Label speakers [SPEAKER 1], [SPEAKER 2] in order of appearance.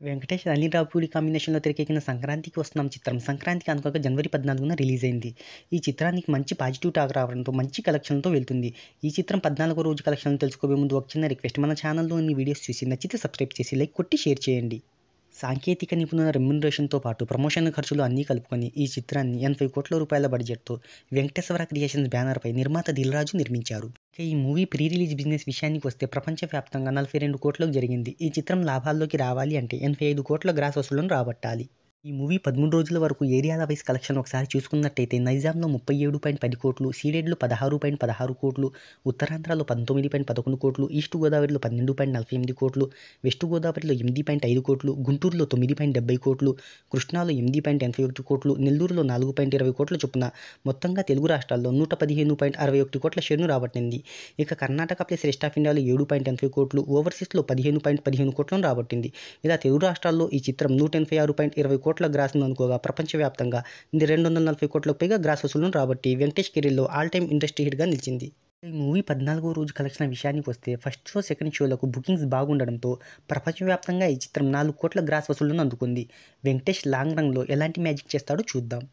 [SPEAKER 1] వెంకటేష్, అనిల్ రావిపూడి కాంబినేషన్‌లో తెరకెక్కిన 'సంక్రాంతికి వస్తున్నాం' చిత్రం సంక్రాంతికి అనుకోగా జనవరి 14న రిలీజ్ అయింది. ఈ చిత్రానికి మంచి పాజిటివ్ టాక్ రావడంతో మంచి కలెక్షన్‌లతో వెళ్తుంది. ఈ చిత్రం 14వ రోజు కలెక్షన్‌లు తెలుసుకోబోయే ముందు ఒక చిన్న రిక్వెస్ట్, మన ఛానల్‌లోని వీడియోస్ చూసి నచ్చితే సబ్స్క్రైబ్ చేసి లైక్ కొట్టి షేర్ చేయండి. సాంకేతిక నిపుణుల రెమ్యునరేషన్‌తో పాటు ప్రమోషన్ ఖర్చులు అన్నీ కలుపుకొని ఈ చిత్రాన్ని రూ. 80,00,00,000 బడ్జెట్‌తో వెంకటేశ్వర క్రియేషన్స్ బ్యానర్‌పై నిర్మాత దిల్ రాజు నిర్మించారు. ఇక ఈ మూవీ ప్రీ రిలీజ్ బిజినెస్ విషయానికొస్తే ప్రపంచవ్యాప్తంగా 42,00,00,000 జరిగింది. ఈ చిత్రం లాభాల్లోకి రావాలి అంటే 85,00,00,000 గ్రాస్ వసూళ్లను రాబట్టాలి. ఈ మూవీ 13 రోజుల వరకు ఏరియాల వైస్ కలెక్షన్ ఒకసారి చూసుకున్నట్టయితే నైజాంలో 37.10 కోట్లు, సీడెడ్‌లో 16.16 కోట్లు, ఉత్తరాంధ్రలో 19.11 కోట్లు, ఈస్ట్ గోదావరిలో 12.48 కోట్లు, వెస్ట్ గోదావరిలో 8.5 కోట్లు, గుంటూరులో 9.70 కోట్లు, కృష్ణాలో 8.81 కోట్లు, నెల్లూరులో 4.20 కోట్ల చొప్పున మొత్తంగా తెలుగు రాష్ట్రాల్లో 115.61 కోట్ల షేర్ను రాబట్టింది. ఇక కర్ణాటక ప్లస్ రెస్ట్ ఆఫ్ ఇండియాలో 7.80 కోట్లు, ఓవర్సీస్లో 15.15 కోట్లను రాబట్టింది. ఇలా తెలుగు రాష్ట్రాల్లో ఈ చిత్రం 186.20 కోట్ల గ్రాస్ను అనుకోగా ప్రపంచవ్యాప్తంగా 240 కోట్లకు పైగా గ్రాస్ వసూళ్లను రాబట్టి వెంకటేష్ కెరీర్లో ఆల్ టైమ్ ఇండస్ట్రీ హిట్‌గా నిలిచింది. ఈ మూవీ 14వ రోజు కలెక్షన్ల విషయానికొస్తే ఫస్ట్ షో, సెకండ్ షోలకు బుకింగ్స్ బాగుండడంతో ప్రపంచవ్యాప్తంగా ఈ చిత్రం 4 కోట్ల గ్రాస్ వసూళ్లను అందుకుంది. వెంకటేష్ లాంగ్ రన్‌లో ఎలాంటి మ్యాజిక్ చేస్తాడో చూద్దాం.